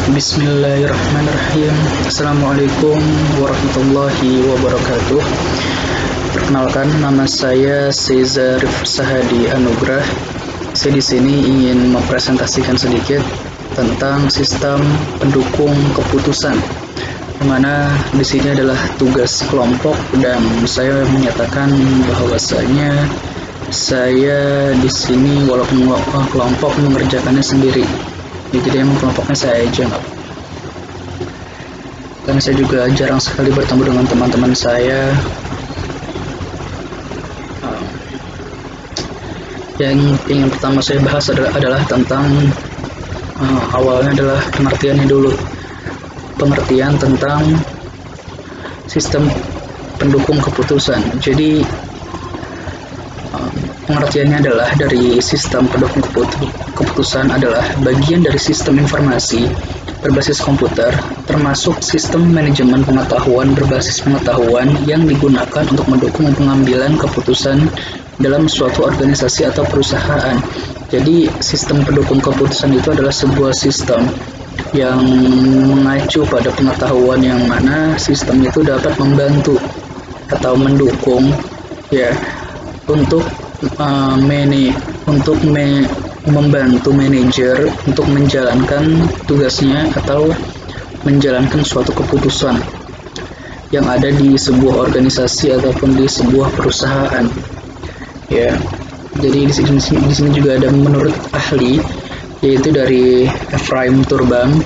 Bismillahirrahmanirrahim. Assalamualaikum warahmatullahi wabarakatuh. Perkenalkan, nama saya Cesar Sahadi Anugrah. Saya di sini ingin mempresentasikan sedikit tentang sistem pendukung keputusan, di mana di sini adalah tugas kelompok dan saya menyatakan bahwasanya saya di sini walaupun kelompok mengerjakannya sendiri. Jadi emang kelompoknya saya aja nggak. Karena saya juga jarang sekali bertemu dengan teman-teman saya. Yang pertama saya bahas adalah tentang awalnya adalah pengertiannya dulu. Pengertian tentang sistem pendukung keputusan. Jadi pengertiannya adalah dari sistem pendukung keputusan adalah bagian dari sistem informasi berbasis komputer, termasuk sistem manajemen pengetahuan berbasis pengetahuan yang digunakan untuk mendukung pengambilan keputusan dalam suatu organisasi atau perusahaan. Jadi sistem pendukung keputusan itu adalah sebuah sistem yang mengacu pada pengetahuan yang mana sistem itu dapat membantu atau mendukung untuk membantu manajer untuk menjalankan tugasnya atau menjalankan suatu keputusan yang ada di sebuah organisasi ataupun di sebuah perusahaan. Jadi di sini juga ada menurut ahli, yaitu dari Ephraim Turban,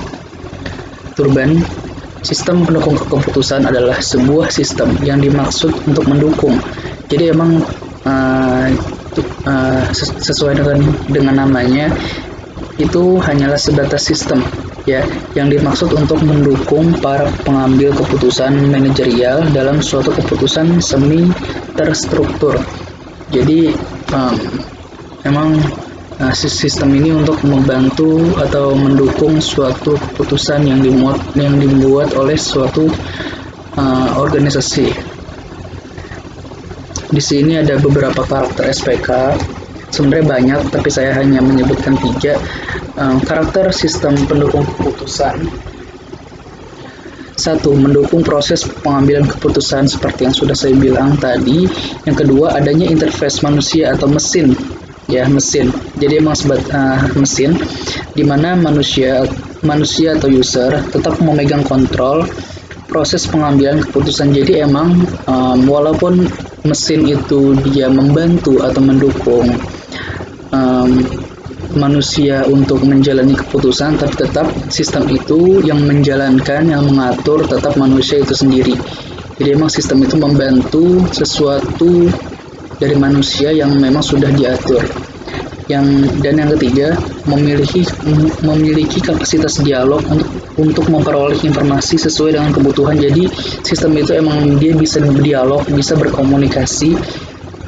sistem pendukung keputusan adalah sebuah sistem yang dimaksud untuk mendukung. Jadi emang sesuai dengan namanya, itu hanyalah sebatas sistem yang dimaksud untuk mendukung para pengambil keputusan manajerial dalam suatu keputusan semi terstruktur. Jadi sistem ini untuk membantu atau mendukung suatu keputusan yang dibuat oleh suatu organisasi. Di sini ada beberapa karakter SPK, sebenarnya banyak, tapi saya hanya menyebutkan 3 karakter sistem pendukung keputusan. 1. Mendukung proses pengambilan keputusan seperti yang sudah saya bilang tadi. Yang kedua, adanya interface manusia atau mesin. Jadi emang mesin di mana manusia atau user tetap memegang kontrol proses pengambilan keputusan. Jadi emang walaupun mesin itu dia membantu atau mendukung manusia untuk menjalani keputusan, tapi tetap sistem itu yang menjalankan, yang mengatur tetap manusia itu sendiri. Jadi emang sistem itu membantu sesuatu dari manusia yang memang sudah diatur. Dan yang ketiga, memiliki kapasitas dialog untuk memperoleh informasi sesuai dengan kebutuhan. Jadi sistem itu emang dia bisa berdialog, bisa berkomunikasi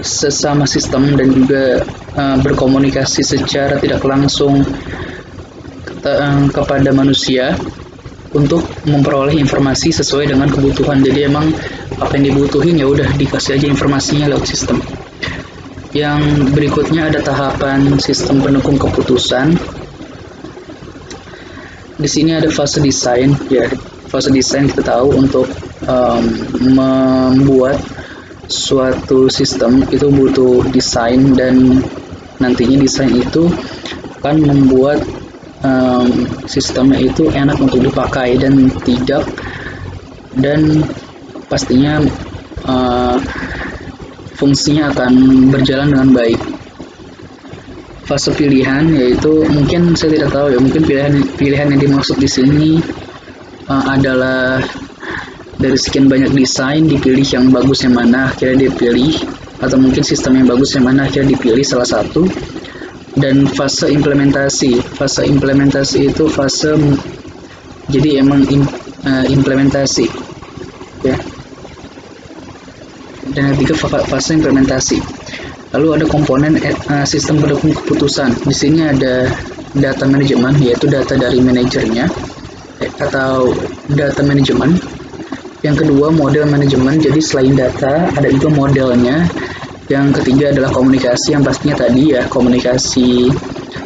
sesama sistem dan juga berkomunikasi secara tidak langsung kepada manusia untuk memperoleh informasi sesuai dengan kebutuhan. Jadi emang apa yang dibutuhin ya udah dikasih aja informasinya lewat sistem. Yang berikutnya ada tahapan sistem pendukung keputusan. Di sini ada fase desain. Fase desain kita tahu untuk membuat suatu sistem itu butuh desain, dan nantinya desain itu akan membuat sistemnya itu enak untuk dipakai dan pastinya fungsinya akan berjalan dengan baik. Fase pilihan, yaitu mungkin saya tidak tahu mungkin pilihan yang dimaksud di sini adalah dari sekian banyak desain dipilih yang bagus yang mana akhirnya dipilih, atau mungkin sistem yang bagus yang mana akhirnya dipilih salah satu. Dan fase implementasi itu fase jadi emang implementasi Dan yang ketiga fase implementasi. Lalu ada komponen sistem pendukung keputusan. Di sini ada data manajemen, yaitu data dari manajernya atau data manajemen. Yang kedua model manajemen, jadi selain data ada juga modelnya. Yang ketiga adalah komunikasi, yang pastinya tadi komunikasi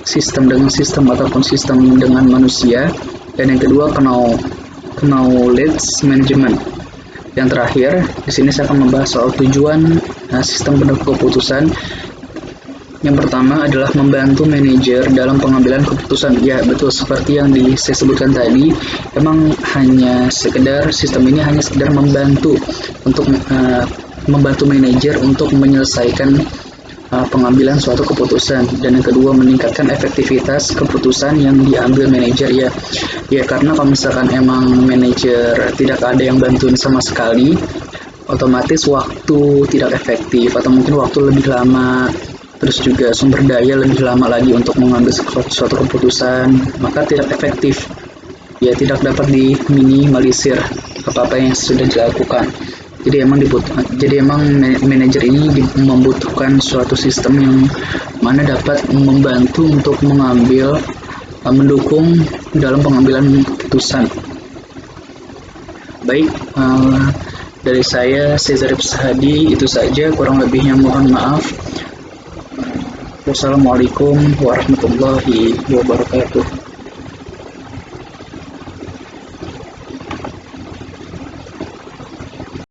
sistem dengan sistem ataupun sistem dengan manusia. Dan yang kedua, knowledge management. Yang terakhir, di sini saya akan membahas soal tujuan sistem penentu keputusan. Yang pertama adalah membantu manajer dalam pengambilan keputusan. Ya, betul seperti yang saya sebutkan tadi, memang sistem ini hanya sekedar membantu untuk membantu manajer untuk menyelesaikan pengambilan suatu keputusan. Dan yang kedua, meningkatkan efektivitas keputusan yang diambil manajer. Ya, karena kalau misalkan emang manajer tidak ada yang bantuin sama sekali, otomatis waktu tidak efektif, atau mungkin waktu lebih lama, terus juga sumber daya lebih lama lagi untuk mengambil suatu keputusan, maka tidak efektif. Ya, tidak dapat diminimalisir apa-apa yang sudah dilakukan. Jadi emang manajer ini membutuhkan suatu sistem yang mana dapat membantu untuk mendukung dalam pengambilan keputusan. Baik, dari saya Cesar Hadi, itu saja, kurang lebihnya mohon maaf. Wassalamualaikum warahmatullahi wabarakatuh.